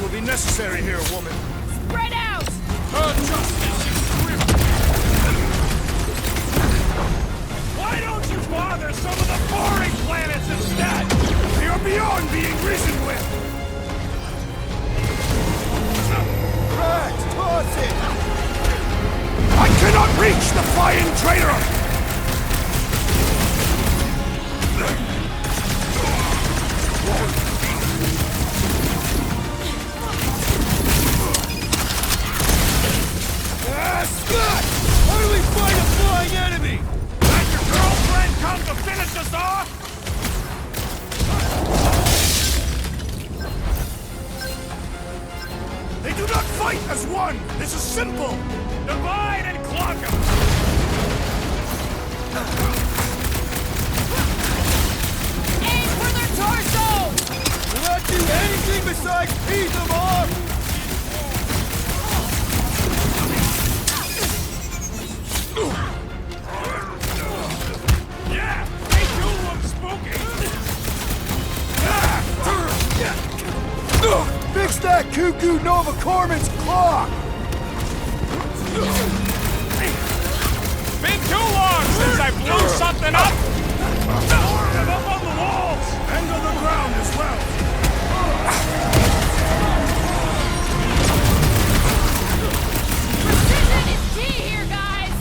will be necessary here, woman. Spread out! Her justice is swift. Why don't you bother some of the boring planets instead? They are beyond being reasoned with. Rex, toss it! I cannot reach the flying traitor! Scott! How do we fight a flying enemy? Let your girlfriend come to finish us off? They do not fight as one! This is simple! Divide and conquer! Aim for their torso! Will not do anything besides beat them off! Yeah! They do look spooky! Fix that cuckoo Nova Corman's clock! Been too long since I blew something up! More of them up on the walls! And on the ground as well! Precision is key here, guys!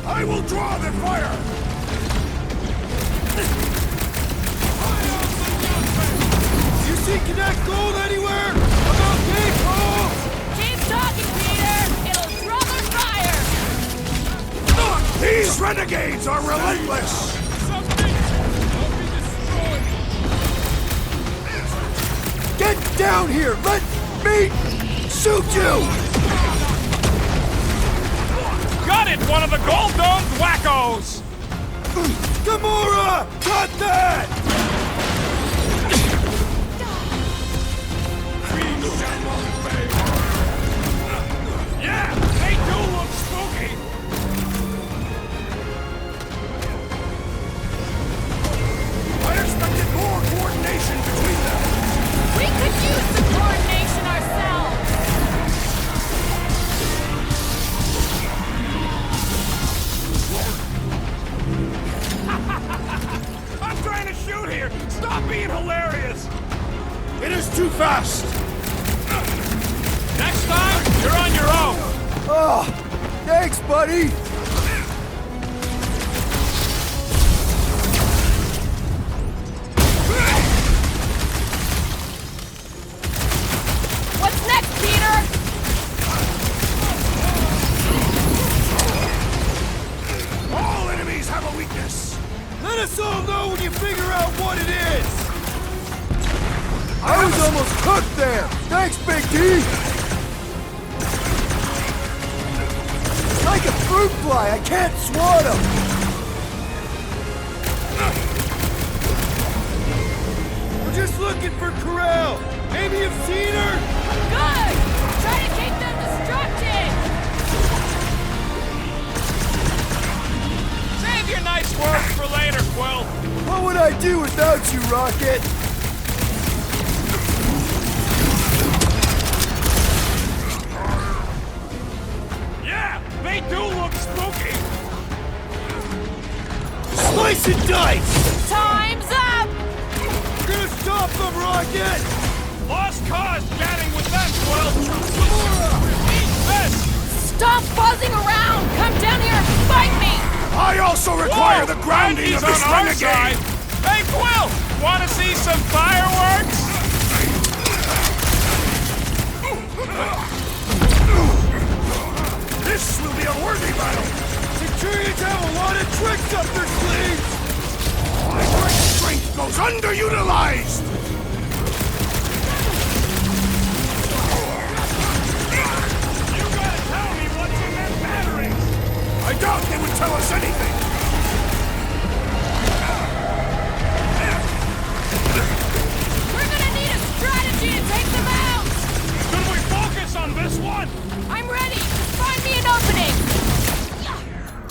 I will draw their fire! You see Connect Gold anywhere? About people! Keep talking, Peter! It'll draw their fire! These renegades are relentless! Get down here! Let me shoot you! Got it! One of the gold-domed wackos! Gamora! Got that! Yeah! They do look spooky! I expected more coordination between them! We could use some coordination ourselves! I'm trying to shoot here! Stop being hilarious! It is too fast! Next time, you're on your own! Oh, thanks, buddy! What's next, Peter? All enemies have a weakness! Let us all know when you figure out what it is! I was almost cooked there! Thanks, Big D! Like a fruit fly, I can't swat him! We're just looking for Corral! Maybe you've seen her? Good! Try to keep them distracted! Save your nice words for later, Quill! What would I do without you, Rocket? Yeah! They do look spooky! Slice and dice! Time's up! We're gonna stop them, Rocket! Lost cause chatting with them, Quill! Eat this! Stop buzzing around! Come down here and fight me! I also require the grounding of this renegade! Hey, Quill! Want to see some fireworks? This will be a worthy battle! Centurions have a lot of tricks up their sleeves! My great strength goes underutilized! You gotta tell me what's in that battery! I doubt they would tell us anything! We're gonna need a strategy to take them out! Should we focus on this one? I'm ready! Find me an opening!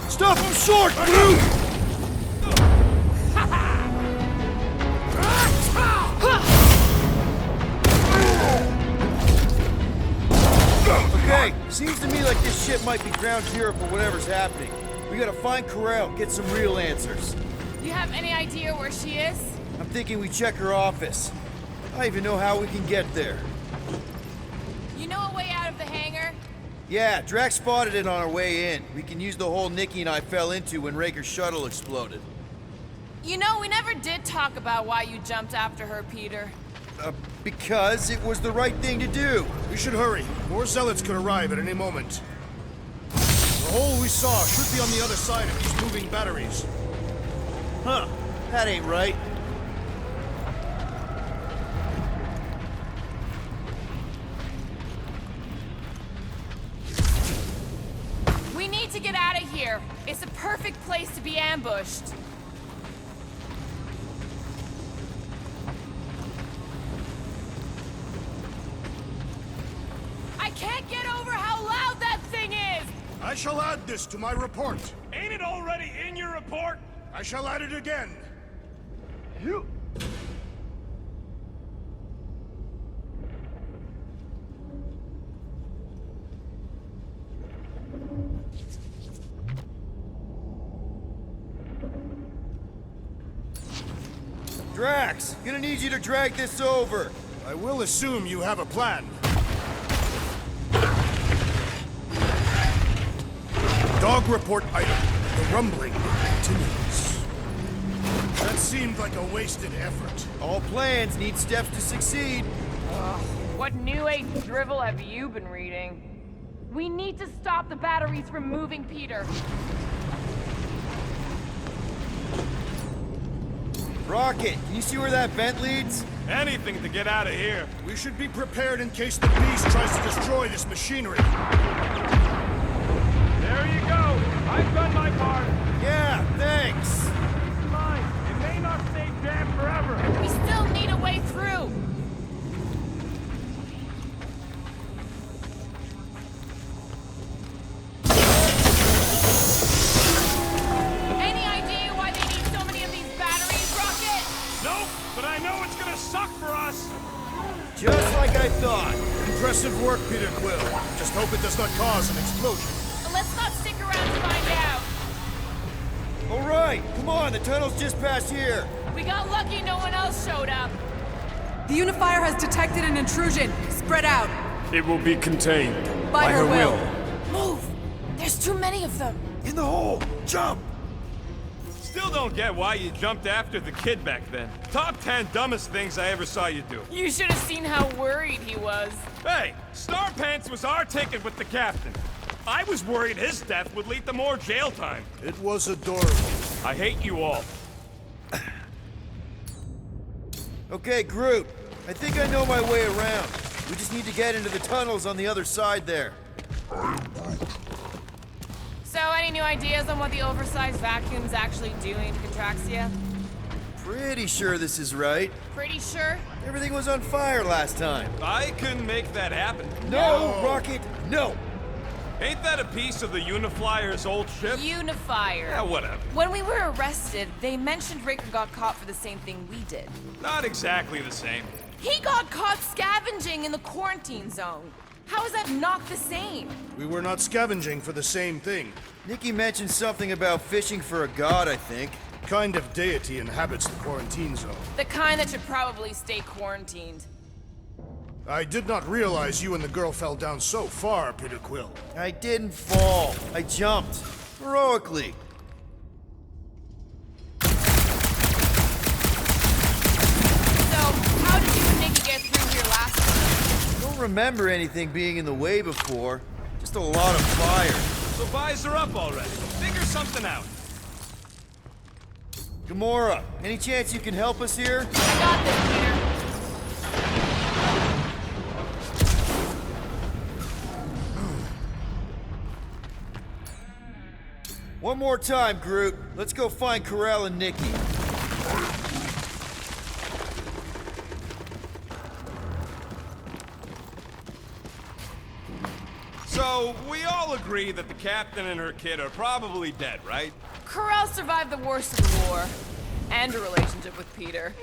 Stop them short, Blue! Hey, seems to me like this ship might be ground zero for whatever's happening. We gotta find Corel, get some real answers. You have any idea where she is? I'm thinking we check her office. I don't even know how we can get there. You know a way out of the hangar? Yeah, Drax spotted it on our way in. We can use the hole Nikki and I fell into when Raker's shuttle exploded. You know, we never did talk about why you jumped after her, Peter. Because it was the right thing to do. We should hurry. More zealots could arrive at any moment. The hole we saw should be on the other side of these moving batteries. Huh, that ain't right. We need to get out of here. It's a perfect place to be ambushed. I can't get over how loud that thing is! I shall add this to my report. Ain't it already in your report? I shall add it again. You... Drax, gonna need you to drag this over. I will assume you have a plan. Dog report item. The rumbling continues. That seemed like a wasted effort. All plans need steps to succeed. What new age drivel have you been reading? We need to stop the batteries from moving, Peter. Rocket, can you see where that vent leads? Anything to get out of here. We should be prepared in case the beast tries to destroy this machinery. There you go. I've done my part. Yeah, thanks. It's mine. It may not stay jammed forever. We still need a way through. Any idea why they need so many of these batteries, Rocket? Nope, but I know it's gonna suck for us. Just like I thought. Impressive work, Peter Quill. Just hope it does not cause an explosion. Let's not stick around to find out. All right, come on, the tunnel's just past here. We got lucky no one else showed up. The Unifier has detected an intrusion. Spread out. It will be contained. By her will. Move! There's too many of them. In the hole, jump! Still don't get why you jumped after the kid back then. Top 10 dumbest things I ever saw you do. You should have seen how worried he was. Hey, Star Pants was our ticket with the captain. I was worried his death would lead to more jail time. It was adorable. I hate you all. Okay, Groot. I think I know my way around. We just need to get into the tunnels on the other side there. So, any new ideas on what the oversized vacuum's actually doing to Contraxia? Pretty sure this is right. Pretty sure? Everything was on fire last time. I couldn't make that happen. No, Rocket, no! Ain't that a piece of the Uniflyer's old ship? Unifier. Yeah, whatever. When we were arrested, they mentioned Raker got caught for the same thing we did. Not exactly the same. He got caught scavenging in the quarantine zone. How is that not the same? We were not scavenging for the same thing. Nikki mentioned something about fishing for a god, I think. Kind of deity inhabits the quarantine zone. The kind that should probably stay quarantined. I did not realize you and the girl fell down so far, Peter Quill. I didn't fall. I jumped. Heroically. So, how did you and Nikki get through here last time? Don't remember anything being in the way before. Just a lot of fire. So buys her up already. Figure something out. Gamora, any chance you can help us here? I got this, Peter. One more time, Groot. Let's go find Corel and Nikki. So, we all agree that the captain and her kid are probably dead, right? Corel survived the worst of the war. And a relationship with Peter.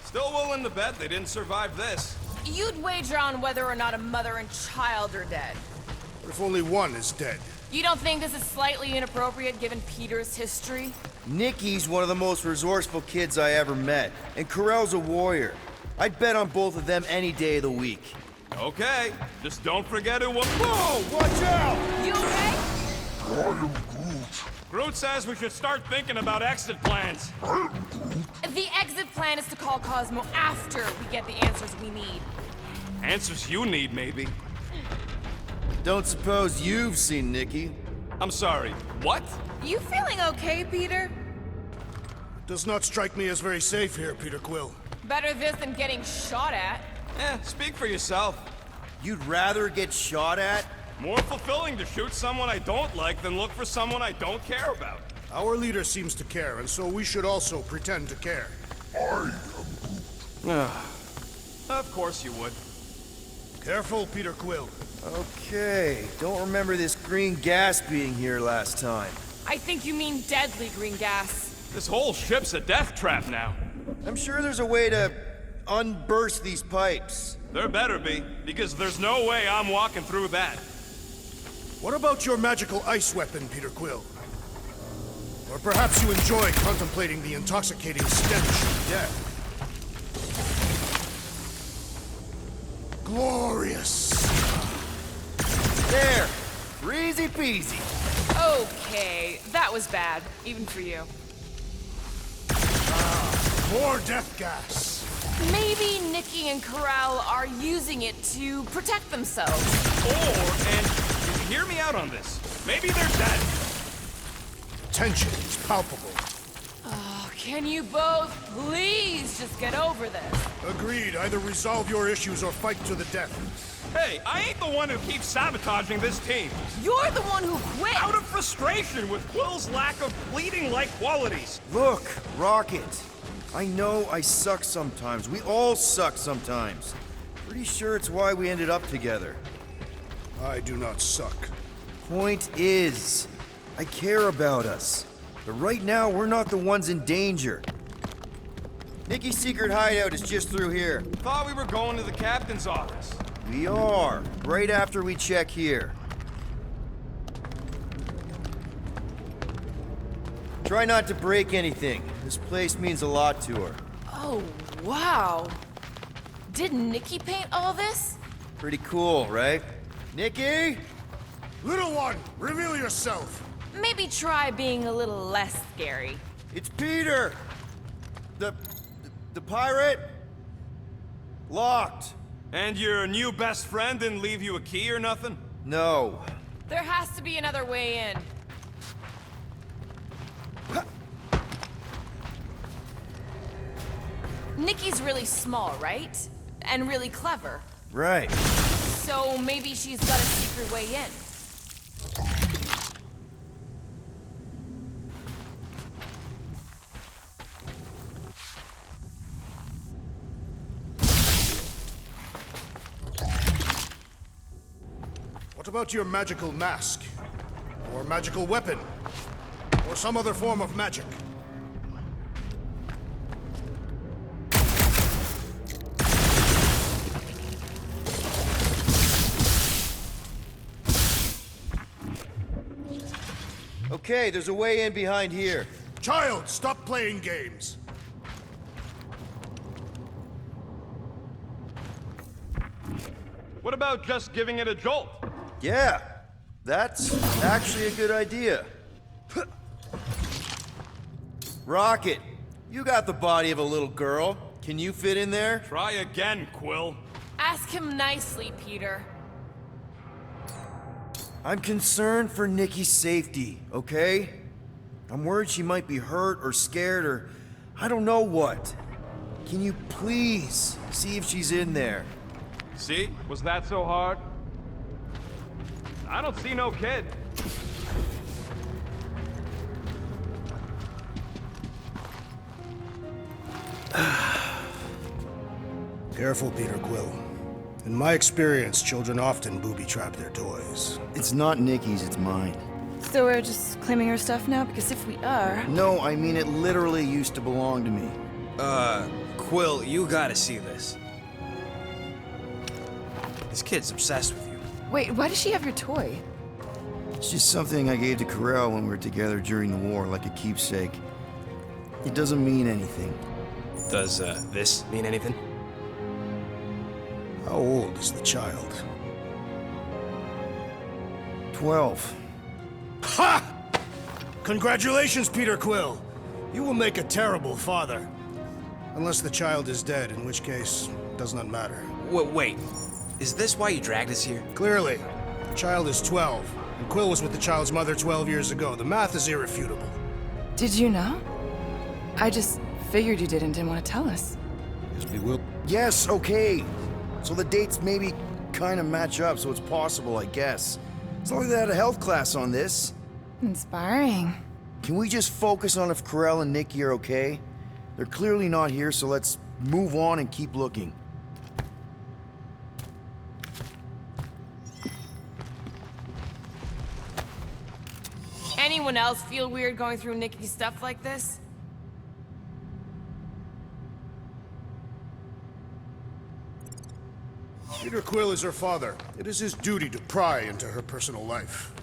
Still willing to bet they didn't survive this. You'd wager on whether or not a mother and child are dead. If only one is dead. You don't think this is slightly inappropriate given Peter's history? Nikki's one of the most resourceful kids I ever met, and Corell's a warrior. I'd bet on both of them any day of the week. Okay, just don't forget who will. Whoa! Watch out! You okay? Groot says we should start thinking about exit plans. The exit plan is to call Cosmo after we get the answers we need. Answers you need, maybe. Don't suppose you've seen Nikki? I'm sorry, what? You feeling okay, Peter? Does not strike me as very safe here, Peter Quill. Better this than getting shot at. Speak for yourself. You'd rather get shot at? More fulfilling to shoot someone I don't like than look for someone I don't care about. Our leader seems to care, and so we should also pretend to care. Of course you would. Careful, Peter Quill. Okay, don't remember this green gas being here last time. I think you mean deadly green gas. This whole ship's a death trap now. I'm sure there's a way to unburst these pipes. There better be, because there's no way I'm walking through that. What about your magical ice weapon, Peter Quill? Or perhaps you enjoy contemplating the intoxicating stench of death. Glorious! There! Easy peasy. Okay, that was bad, even for you. More death gas! Maybe Nikki and Corral are using it to protect themselves. And hear me out on this. Maybe they're dead. Tension is palpable. Oh, can you both please just get over this? Agreed. Either resolve your issues or fight to the death. Hey, I ain't the one who keeps sabotaging this team. You're the one who quit! Out of frustration with Quill's lack of bleeding-like qualities. Look, Rocket. I know I suck sometimes. We all suck sometimes. Pretty sure it's why we ended up together. I do not suck. Point is, I care about us. But right now, we're not the ones in danger. Nikki's secret hideout is just through here. Thought we were going to the captain's office. We are, right after we check here. Try not to break anything. This place means a lot to her. Oh, wow. Did Nikki paint all this? Pretty cool, right? Nikki? Little one, reveal yourself. Maybe try being a little less scary. It's Peter! The pirate? Locked. And your new best friend didn't leave you a key or nothing? No. There has to be another way in. Nikki's really small, right? And really clever. Right. So maybe she's got a secret way in. What about your magical mask? Or magical weapon? Or some other form of magic? Okay, there's a way in behind here. Child, stop playing games. What about just giving it a jolt? Yeah, that's actually a good idea. Rocket, you got the body of a little girl. Can you fit in there? Try again, Quill. Ask him nicely, Peter. I'm concerned for Nikki's safety, okay? I'm worried she might be hurt or scared or I don't know what. Can you please see if she's in there? See? Was that so hard? I don't see no kid. Careful, Peter Quill. In my experience, children often booby-trap their toys. It's not Nikki's, it's mine. So we're just claiming her stuff now? Because if we are... No, I mean it literally used to belong to me. Quill, you gotta see this. This kid's obsessed with you. Wait, why does she have your toy? It's just something I gave to Corell when we were together during the war, like a keepsake. It doesn't mean anything. Does, this mean anything? How old is the child? 12. Ha! Congratulations, Peter Quill. You will make a terrible father. Unless the child is dead, in which case, it does not matter. Wait. Is this why you dragged us here? Clearly, the child is 12, and Quill was with the child's mother 12 years ago. The math is irrefutable. Did you know? I just figured you didn't want to tell us. Yes, we will. Yes, okay. So the dates maybe kind of match up, so it's possible, I guess. As long as they had a health class on this. Inspiring. Can we just focus on if Corell and Nikki are okay? They're clearly not here, so let's move on and keep looking. Anyone else feel weird going through Nikki's stuff like this? Peter Quill is her father. It is his duty to pry into her personal life.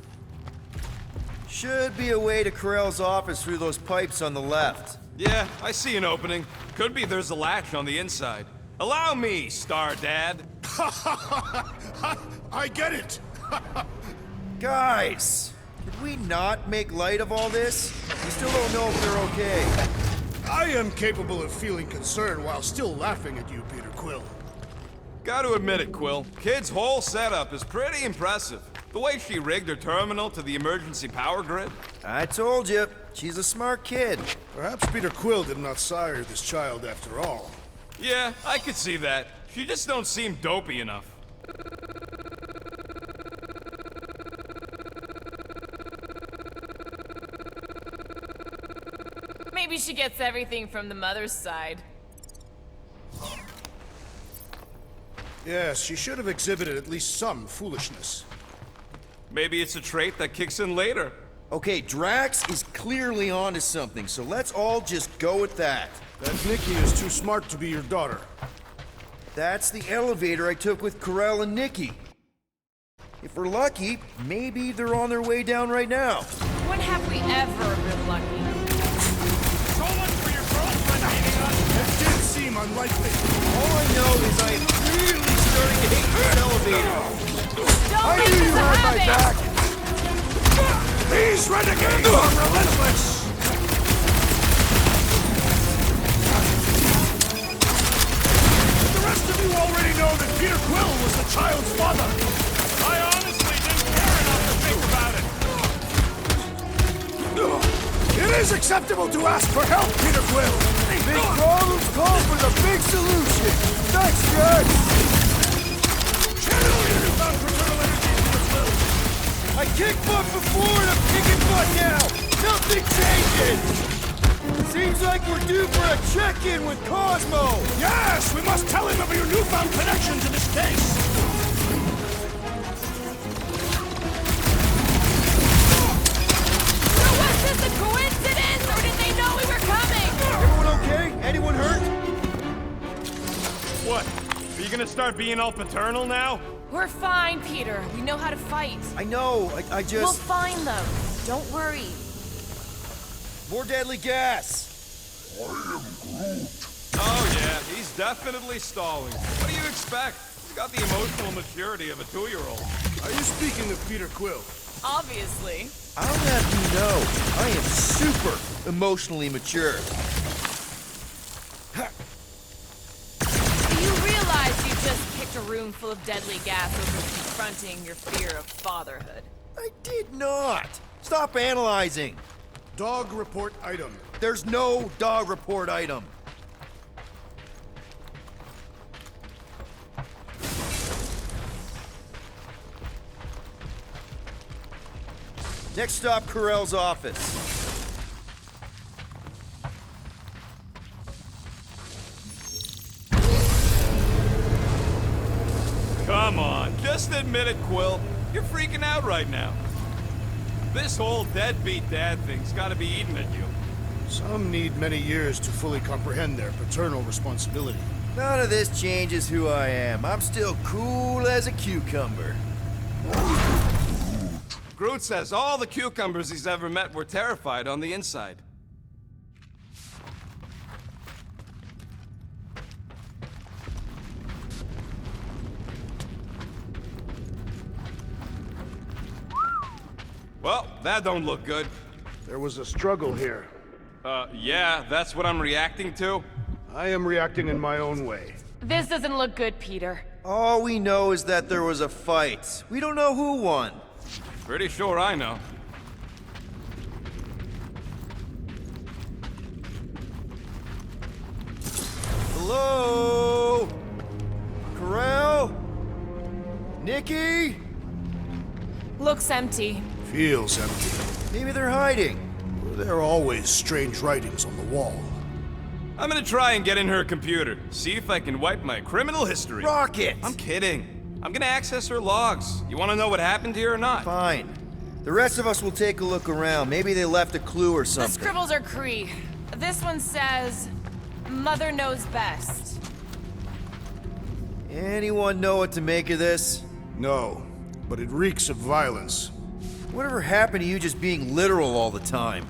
Should be a way to Corell's office through those pipes on the left. Yeah, I see an opening. Could be there's a latch on the inside. Allow me, Star Dad. I get it! Guys, could we not make light of all this? We still don't know if they're okay. I am capable of feeling concern while still laughing at you, Peter Quill. Gotta admit it, Quill. Kid's whole setup is pretty impressive. The way she rigged her terminal to the emergency power grid. I told you, she's a smart kid. Perhaps Peter Quill did not sire this child after all. Yeah, I could see that. She just don't seem dopey enough. Maybe she gets everything from the mother's side. Yes, she should have exhibited at least some foolishness. Maybe it's a trait that kicks in later. Okay, Drax is clearly onto something, so let's all just go with that. That Nikki is too smart to be your daughter. That's the elevator I took with Corell and Nikki. If we're lucky, maybe they're on their way down right now. When have we ever been lucky? So much for your girlfriend hating us. It did seem unlikely. All I know is I am really starting to hate this elevator. Don't make this a habit! These renegades are relentless! The rest of you already know that Peter Quill was the child's father. I honestly didn't care enough to think about it. It is acceptable to ask for help, Peter Quill. Big problems call for the big solution. Thanks, Jack. Channel your newfound paternal energy, Peter Quill. I kicked butt before and I'm kicking butt now. Nothing changes. Seems like we're due for a check-in with Cosmo. Yes, we must tell him of your newfound connection to this case. So was this a coincidence, or did they know we were coming? Everyone okay? Anyone hurt? What? Are you gonna start being all paternal now? We're fine, Peter. We know how to fight. I know, I just... We'll find them. Don't worry. More deadly gas. Oh yeah, he's definitely stalling. What do you expect? He's got the emotional maturity of a 2-year-old. Are you speaking of Peter Quill? Obviously. I'll have you know, I am super emotionally mature. Do you realize you just kicked a room full of deadly gas over confronting your fear of fatherhood? I did not. Stop analyzing. Dog report item. There's no dog report item. Next stop, Corell's office. Come on, just admit it, Quill. You're freaking out right now. This whole deadbeat dad thing's gotta be eating at you. Some need many years to fully comprehend their paternal responsibility. None of this changes who I am. I'm still cool as a cucumber. Groot says all the cucumbers he's ever met were terrified on the inside. Well, that don't look good. There was a struggle here. Yeah, that's what I'm reacting to. I am reacting in my own way. This doesn't look good, Peter. All we know is that there was a fight. We don't know who won. Pretty sure I know. Hello? Corral? Nikki? Looks empty. Feels empty. Maybe they're hiding. There are always strange writings on the wall. I'm gonna try and get in her computer, see if I can wipe my criminal history. Rocket! I'm kidding. I'm gonna access her logs. You wanna know what happened here or not? Fine. The rest of us will take a look around. Maybe they left a clue or The something. scribbles are Cree. This one says, Mother knows best. Anyone know what to make of this? No, but it reeks of violence. Whatever happened to you just being literal all the time?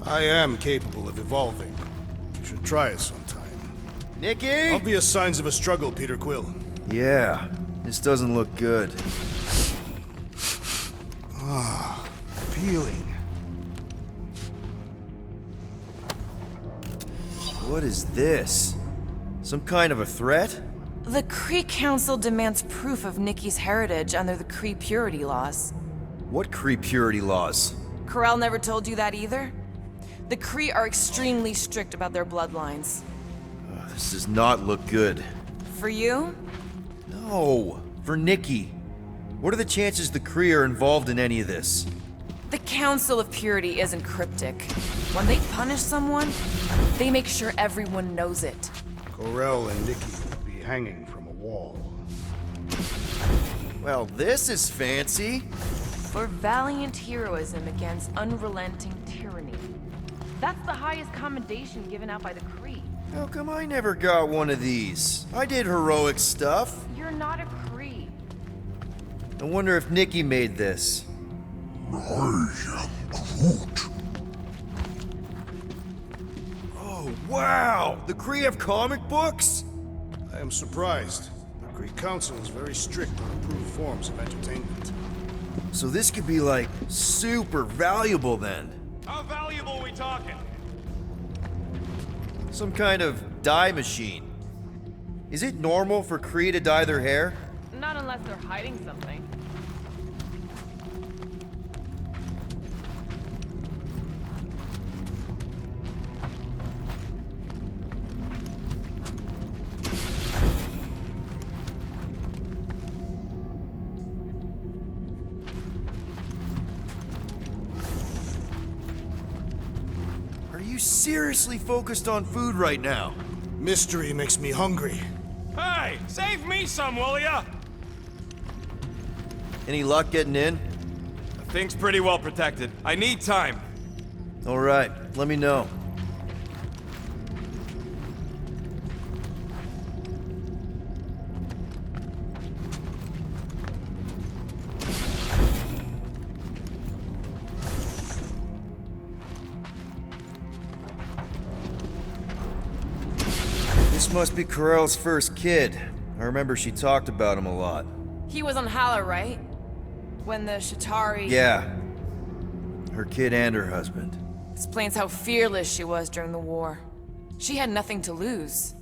I am capable of evolving. You should try it sometime. Nikki? Obvious signs of a struggle, Peter Quill. Yeah, this doesn't look good. Peeling. What is this? Some kind of a threat? The Kree Council demands proof of Nikki's heritage under the Kree purity laws. What Kree purity laws? Corel never told you that either? The Kree are extremely strict about their bloodlines. This does not look good. For you? No, for Nikki. What are the chances the Kree are involved in any of this? The Council of Purity isn't cryptic. When they punish someone, they make sure everyone knows it. Corel and Nikki will be hanging from a wall. Well, this is fancy. For valiant heroism against unrelenting tyranny. That's the highest commendation given out by the Kree. How come I never got one of these? I did heroic stuff. You're not a Kree. I wonder if Nikki made this. Oh, wow! The Kree have comic books? I am surprised. The Kree Council is very strict on approved forms of entertainment. So this could be like super valuable then. How valuable are we talking? Some kind of dye machine. Is it normal for Kree to dye their hair? Not unless they're hiding something. Are you seriously focused on food right now? Mystery makes me hungry. Hey, save me some, will ya? Any luck getting in? The thing's pretty well protected. I need time. All right, let me know. This must be Corell's first kid. I remember she talked about him a lot. He was on Hala, right? When the Shatari... Yeah. Her kid and her husband. Explains how fearless she was during the war. She had nothing to lose.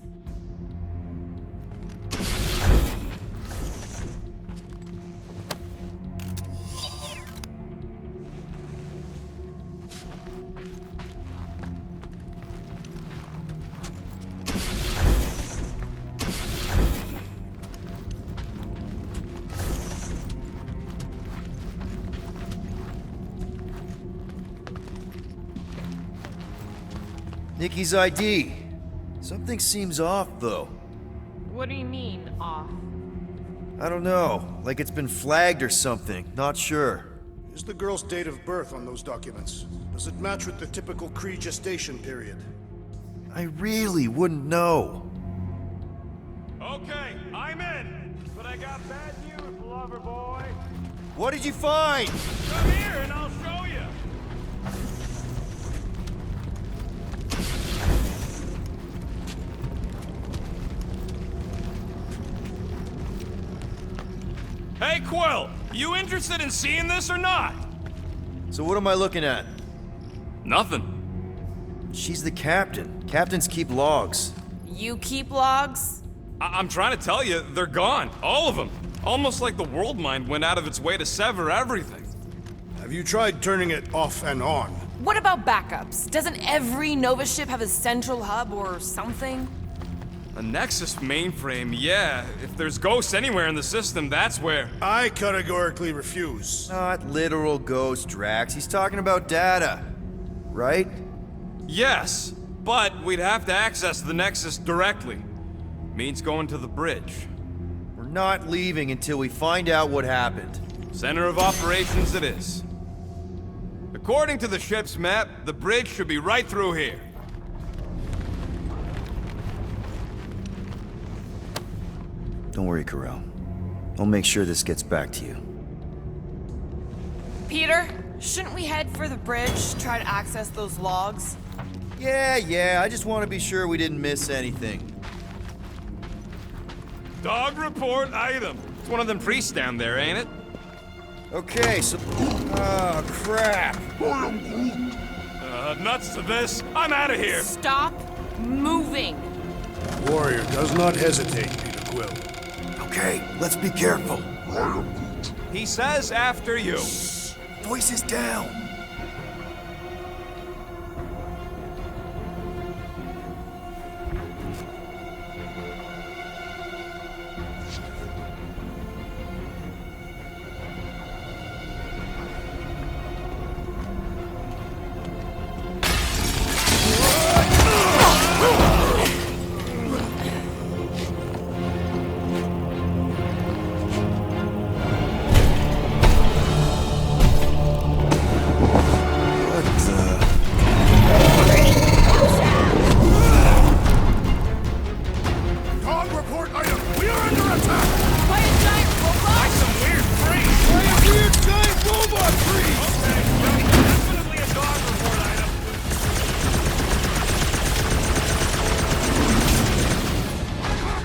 Nikki's ID. Something seems off, though. What do you mean, off? I don't know. Like it's been flagged or something. Not sure. Is the girl's date of birth on those documents? Does it match with the typical Kree gestation period? I really wouldn't know. Okay, I'm in. But I got bad news, lover boy. What did you find? Come here and I'll show you. Hey, Quill, you interested in seeing this or not? So what am I looking at? Nothing. She's the captain. Captains keep logs. You keep logs? I'm trying to tell you, they're gone. All of them. Almost like the world mind went out of its way to sever everything. Have you tried turning it off and on? What about backups? Doesn't every Nova ship have a central hub or something? A Nexus mainframe, yeah. If there's ghosts anywhere in the system, that's where. I categorically refuse. Not literal ghost, Drax. He's talking about data. Right? Yes, but we'd have to access the Nexus directly. Means going to the bridge. We're not leaving until we find out what happened. Center of operations it is. According to the ship's map, the bridge should be right through here. Don't worry, Carell. I'll make sure this gets back to you. Peter, shouldn't we head for the bridge, try to access those logs? Yeah, I just want to be sure we didn't miss anything. Dog report item. It's one of them priests down there, ain't it? Okay, so... Oh, crap. Nuts to this. I'm out of here. Stop moving! Warrior does not hesitate, Peter Quill. Okay, let's be careful. He says after you. Voices down. Dog report item! We are under attack! By a giant robot? Some weird freak. By a weird giant robot tree! Okay, definitely a dog report item.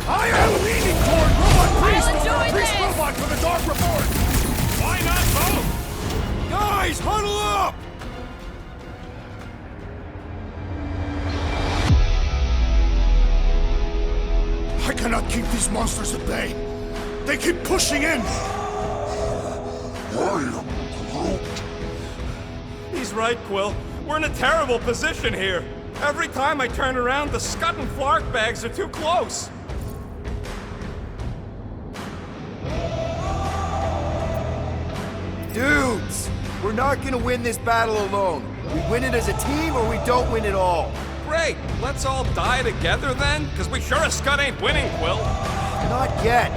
I am leaning toward robot priest I'll over enjoy priest this. robot for the dog report! Why not both? Guys, huddle up! I cannot keep these monsters at bay. They keep pushing in. He's right, Quill. We're in a terrible position here. Every time I turn around, the Scut and Flark bags are too close. Dudes, we're not gonna win this battle alone. We win it as a team or we don't win at all. Great, let's all die together then? Because we sure as Scud ain't winning, Quill. Not yet.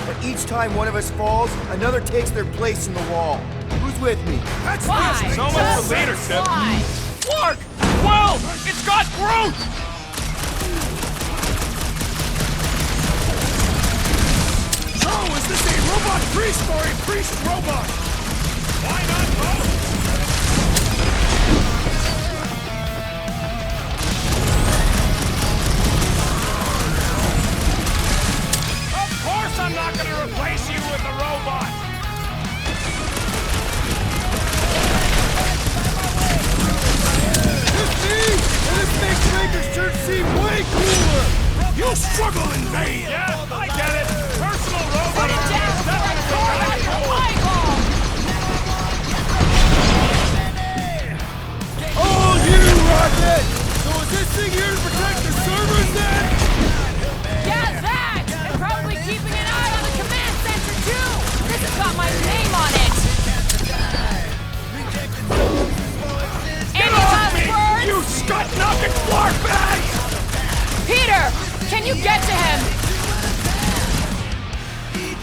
But each time one of us falls, another takes their place in the wall. Who's with me? That's Why? So much Just for leadership. why? Flark! Quill! It's got Groot! So, is this a robot priest or a priest robot? Why not both? Of course I'm not gonna replace you with a robot! This makes Maker's Church seem way cooler! You struggle in vain! Yeah, I get it! Personal robot! Put it down before I throw it at your eyeball! All you, Rocket! So is this thing here to protect the servers then? Yeah, that! And probably keeping an eye on the command center, too! This has got my name on it! Any last words? You Scud-knocking Flark bag! Peter! Can you get to him?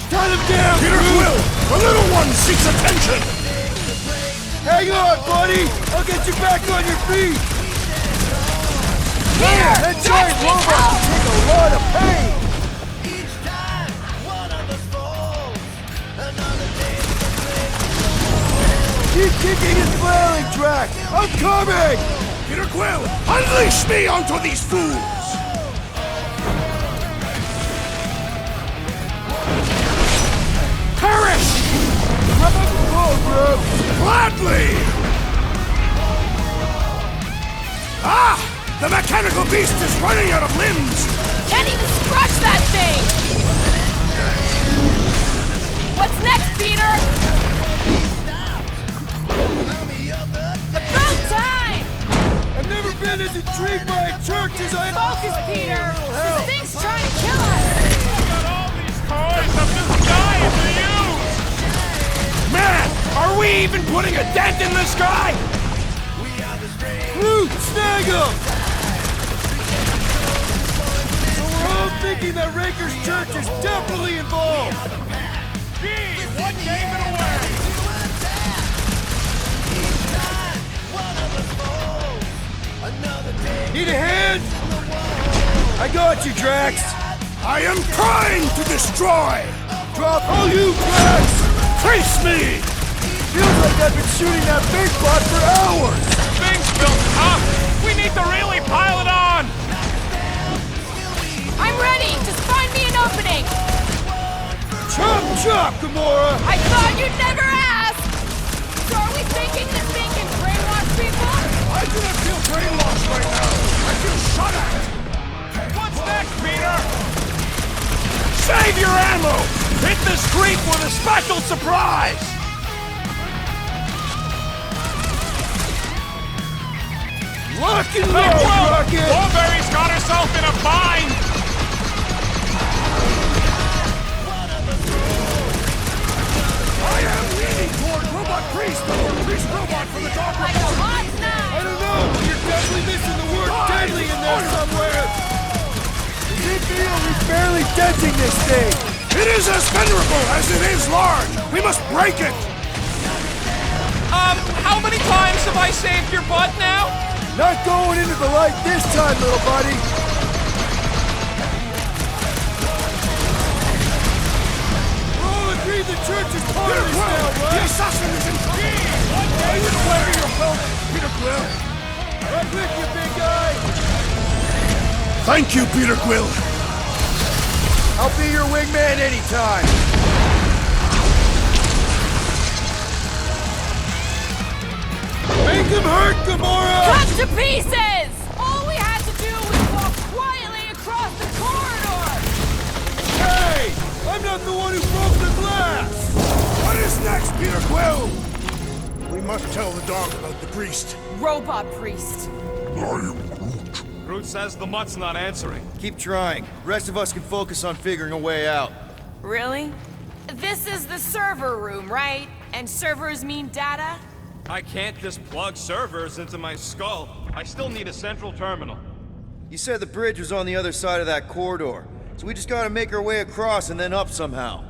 Cut him down! Peter Quill! The little one seeks attention! Hang on, buddy! I'll get you back on your feet! Peter! That giant robot can take a lot of pain! Keep kicking and flailing, Drac! I'm coming! Peter Quill, unleash me onto these fools! Perish! Gladly! Ah! The mechanical beast is running out of limbs! Can't even scratch that thing! What's next, Peter? About time! I've never been as intrigued by a church as I am. Focus, Peter! This thing's trying to kill us! Got all these toys I'm just dying to use! Man, are we even putting a dent in this guy? Groot, snag him! So we're all thinking that Raker's church is definitely involved. Gee, what gave it away? Need a hand? I got you, Drax. I am trying to destroy! Drop all you, Drax! Face me! Feels like I've been shooting that big bot for hours! Things built up! We need to really pile it on! I'm ready! Just find me an opening! Chop, chop, Gamora! I thought you'd never ask! So are we thinking this thing can brainwash people? I do not feel brainwashed right now! I feel shot at! What's next, Peter? Save your ammo! Hit this creep with a special surprise! Lock and Hey, load, whoa! Rocket! Wolverine's got herself in a bind! I am leaning toward Robot Priest! Priest Robot from the Dark Like a hot I knife! don't know, but you're definitely missing the word deadly in there somewhere! Does it feel we're barely denting this thing? It is as venerable as it is large! We must break it! How many times have I saved your butt now? Not going into the light this time, little buddy! We're all agreed the church is part of this now, The right? assassin is in Are you wearing your belt, Peter Quill? Right with you, big guy! Thank you, Peter Quill! I'll be your wingman anytime! Make him hurt, Gamora! Cut to pieces! All we had to do was walk quietly across the corridor! Hey! I'm not the one who broke the glass! What is next, Peter Quill? We must tell the dog about the priest. Robot priest. Groot says the mutt's not answering. Keep trying. The rest of us can focus on figuring a way out. Really? This is the server room, right? And servers mean data? I can't just plug servers into my skull. I still need a central terminal. You said the bridge was on the other side of that corridor, so we just gotta make our way across and then up somehow.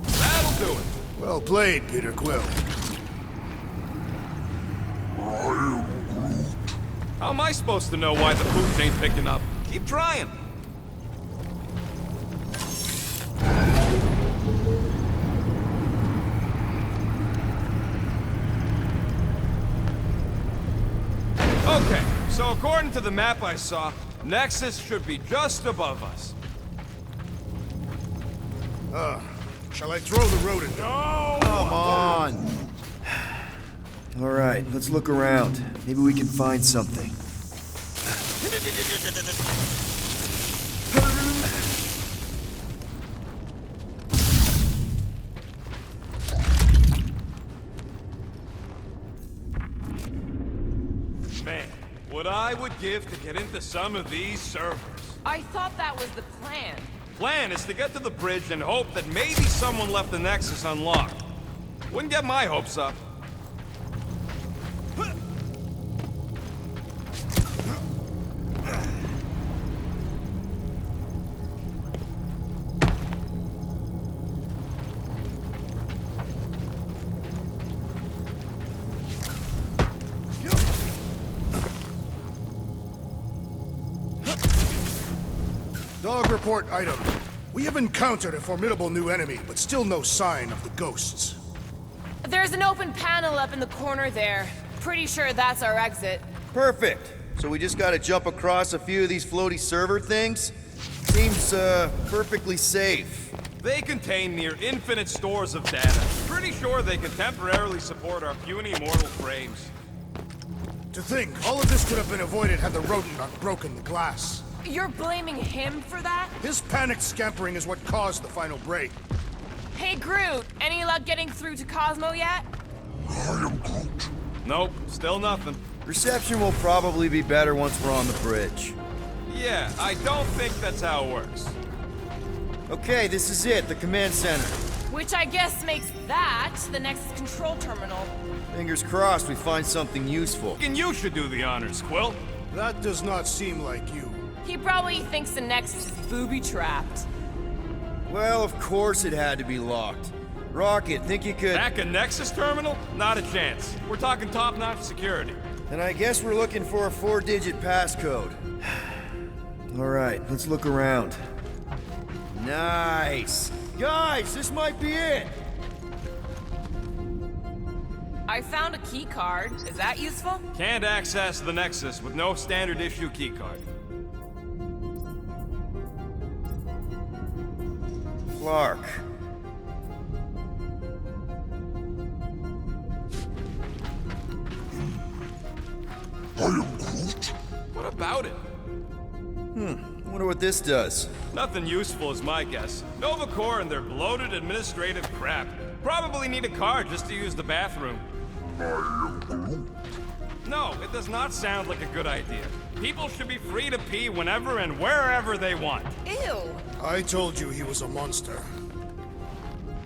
That'll do it. Well played, Peter Quill. How am I supposed to know why the pooch ain't picking up? Keep trying. Okay, so according to the map I saw, Nexus should be just above us. Shall I throw the rodent? No! Come on! Alright, let's look around. Maybe we can find something. Man, what I would give to get into some of these servers. I thought that was the plan. Plan is to get to the bridge and hope that maybe someone left the Nexus unlocked. Wouldn't get my hopes up. Dog report item. We have encountered a formidable new enemy, but still no sign of the ghosts. There's an open panel up in the corner there. Pretty sure that's our exit. Perfect. So we just gotta jump across a few of these floaty server things? Seems, perfectly safe. They contain near infinite stores of data. Pretty sure they can temporarily support our puny mortal frames. To think, all of this could have been avoided had the rodent not broken the glass. You're blaming him for that? His panicked scampering is what caused the final break. Hey, Groot, any luck getting through to Cosmo yet? Nope, still nothing. Reception will probably be better once we're on the bridge. Yeah, I don't think that's how it works. Okay, this is it, the command center. Which I guess makes that the next control terminal. Fingers crossed we find something useful. And you should do the honors, Quill. That does not seem like you. He probably thinks the Nexus is booby-trapped. Well, of course it had to be locked. Rocket, think you could... Hack a Nexus terminal? Not a chance. We're talking top-notch security. And I guess we're looking for a 4-digit passcode. Alright, let's look around. Nice! Guys, this might be it! I found a key card. Is that useful? Can't access the Nexus with no standard issue keycard. Clark. What about it? Wonder what this does. Nothing useful is my guess. Nova Corps and their bloated administrative crap. Probably need a card just to use the bathroom. No, it does not sound like a good idea. People should be free to pee whenever and wherever they want. Ew. I told you he was a monster.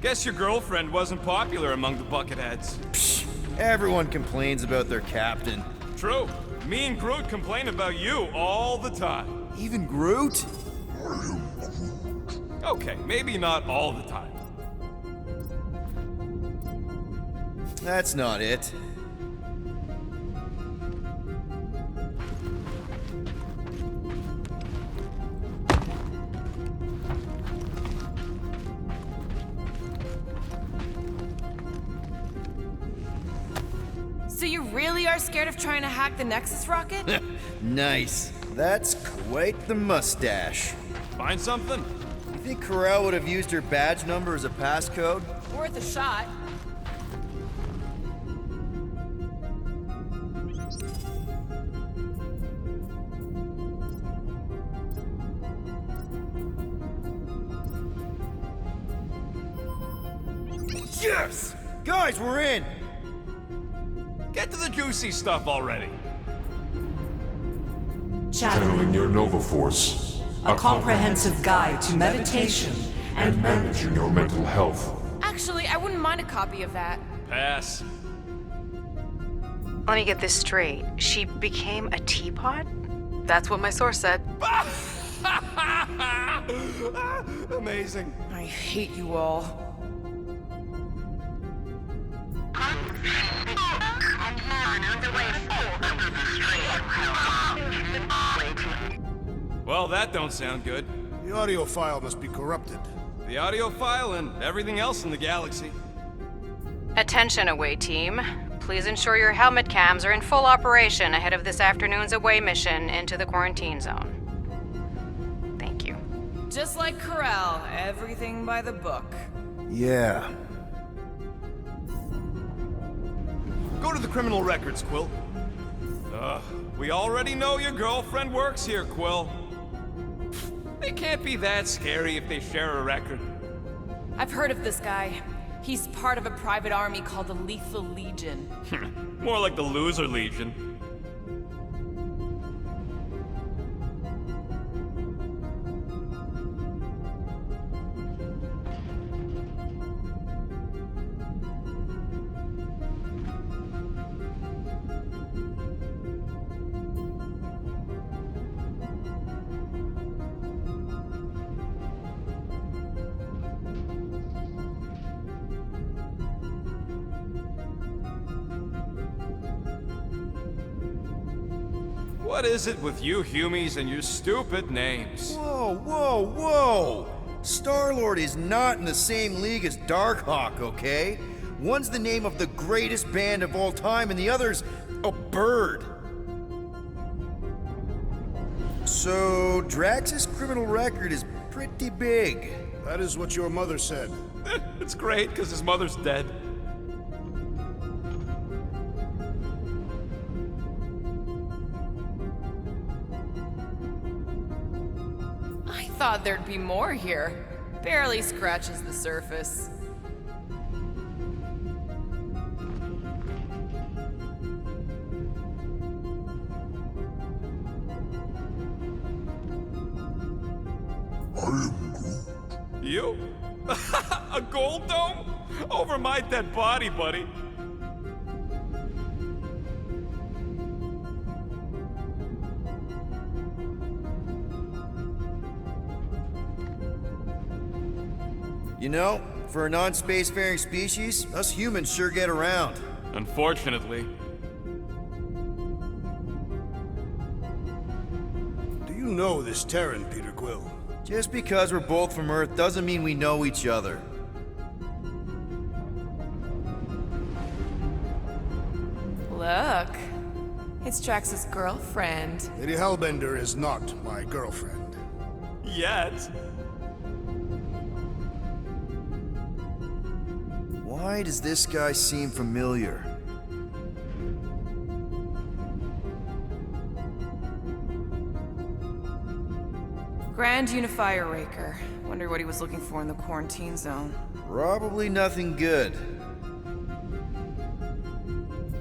Guess your girlfriend wasn't popular among the bucketheads. Psh, everyone complains about their captain. True. Me and Groot complain about you all the time. Even Groot? Okay, maybe not all the time. That's not it. So you really are scared of trying to hack the Nexus rocket? Nice. That's quite the mustache. Find something? You think Corel would have used her badge number as a passcode? Worth a shot. Yes! Guys, we're in! Get to the juicy stuff already. Channeling your Nova Force. A comprehensive guide to meditation and managing your mental health. Actually, I wouldn't mind a copy of that. Pass. Let me get this straight. She became a teapot? That's what my source said. Amazing. I hate you all. Well, that don't sound good. The audio file must be corrupted. The audio file and everything else in the galaxy. Attention, away team. Please ensure your helmet cams are in full operation ahead of this afternoon's away mission into the quarantine zone. Thank you. Just like Corel, everything by the book. Yeah. Go to the criminal records, Quill. We already know your girlfriend works here, Quill. They can't be that scary if they share a record. I've heard of this guy. He's part of a private army called the Lethal Legion. More like the Loser Legion. What is it with you Humies and your stupid names? Whoa, whoa, whoa! Star-Lord is not in the same league as Darkhawk, okay? One's the name of the greatest band of all time, and the other's a bird. So, Drax's criminal record is pretty big. That is what your mother said. It's great, because his mother's dead. I thought there'd be more here. Barely scratches the surface. You? A gold dome? Over my dead body, buddy. You know, for a non-spacefaring species, us humans sure get around. Unfortunately. Do you know this Terran, Peter Quill? Just because we're both from Earth doesn't mean we know each other. Look, it's Drax's girlfriend. Lady Hellbender is not my girlfriend. Yet. Why does this guy seem familiar? Grand Unifier Raker. Wonder what he was looking for in the quarantine zone. Probably nothing good.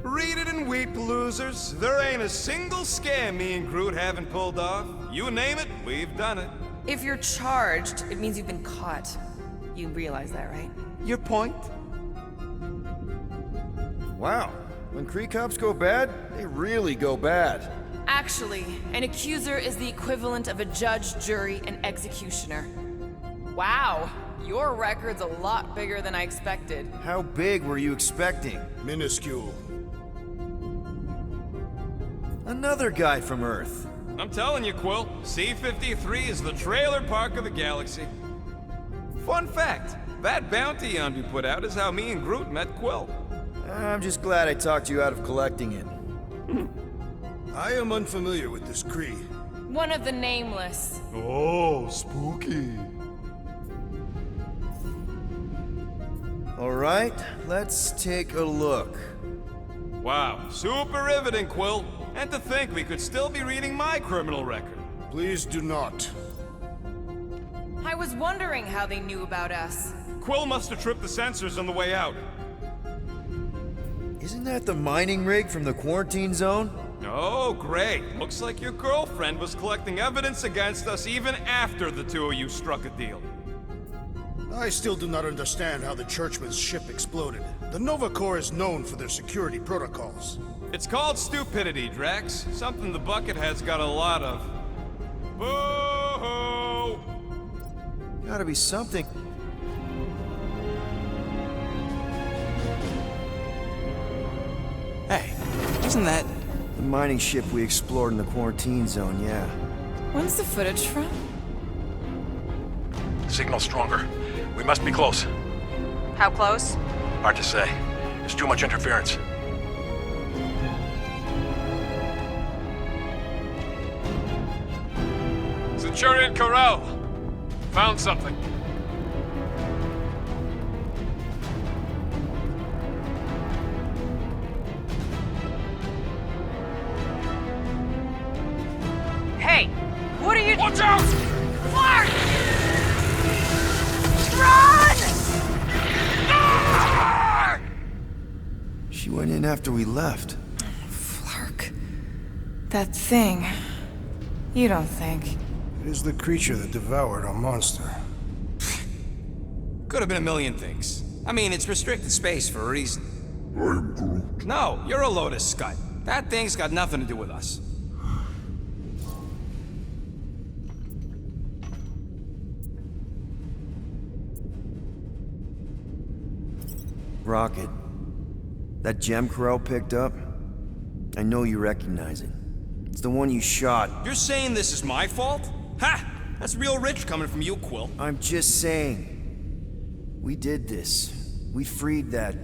Read it and weep, losers. There ain't a single scam me and Groot haven't pulled off. You name it, we've done it. If you're charged, it means you've been caught. You realize that, right? Your point? Wow, when Kree cops go bad, they really go bad. Actually, an accuser is the equivalent of a judge, jury, and executioner. Wow, your record's a lot bigger than I expected. How big were you expecting? Minuscule. Another guy from Earth. I'm telling you, Quill, C-53 is the trailer park of the galaxy. Fun fact, that bounty on we put out is how me and Groot met Quill. I'm just glad I talked you out of collecting it. I am unfamiliar with this Kree. One of the nameless. Oh, spooky. All right, let's take a look. Wow, super riveting, Quill. And to think we could still be reading my criminal record. Please do not. I was wondering how they knew about us. Quill must have tripped the sensors on the way out. Isn't that the mining rig from the quarantine zone? Oh, great. Looks like your girlfriend was collecting evidence against us even after the two of you struck a deal. I still do not understand how the Churchman's ship exploded. The Nova Corps is known for their security protocols. It's called stupidity, Drax. Something the Buckethead's got a lot of. Boo-hoo! Gotta be something. Hey, isn't that... The mining ship we explored in the quarantine zone, yeah. When's the footage from? Signal stronger. We must be close. How close? Hard to say. There's too much interference. Centurion Corral! Found something. Hey, what are you... Watch out! Clark! Run! She went in after we left. Flark. That thing. You don't think. It is the creature that devoured our monster. Could have been a million things. I mean, it's restricted space for a reason. I'm Groot. No, you're a load of scut. That thing's got nothing to do with us. Rocket. That gem Corral picked up, I know you recognize it. It's the one you shot. You're saying this is my fault? Ha! That's real rich coming from you, Quill. I'm just saying. We did this. We freed that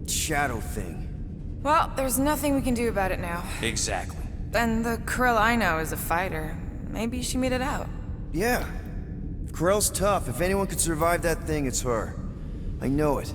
shadow thing. Well, there's nothing we can do about it now. Exactly. And the Krill I know is a fighter. Maybe she made it out. Yeah. Corell's tough. If anyone could survive that thing, it's her. I know it.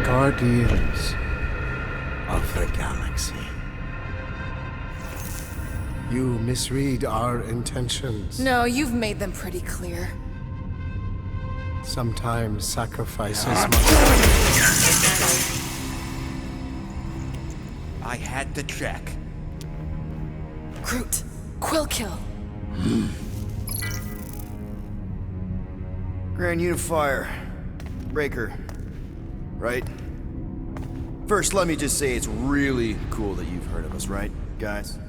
Guardians of the Galaxy. You misread our intentions. No, you've made them pretty clear. Sometimes sacrifices I had to check. Groot, Quill kill. Grand Unifier. Breaker. Right? First, let me just say it's really cool that you've heard of us, right, guys?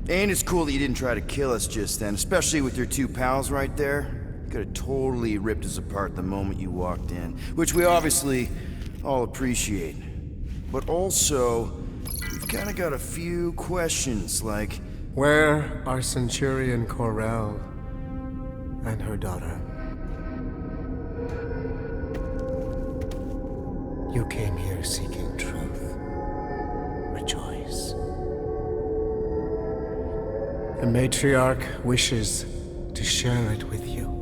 And it's cool that you didn't try to kill us just then, especially with your two pals right there. You could have totally ripped us apart the moment you walked in, which we obviously all appreciate. But also, we've kind of got a few questions, like... Where are Centurion Corell and her daughter? You came here seeking truth. Rejoice. The matriarch wishes to share it with you.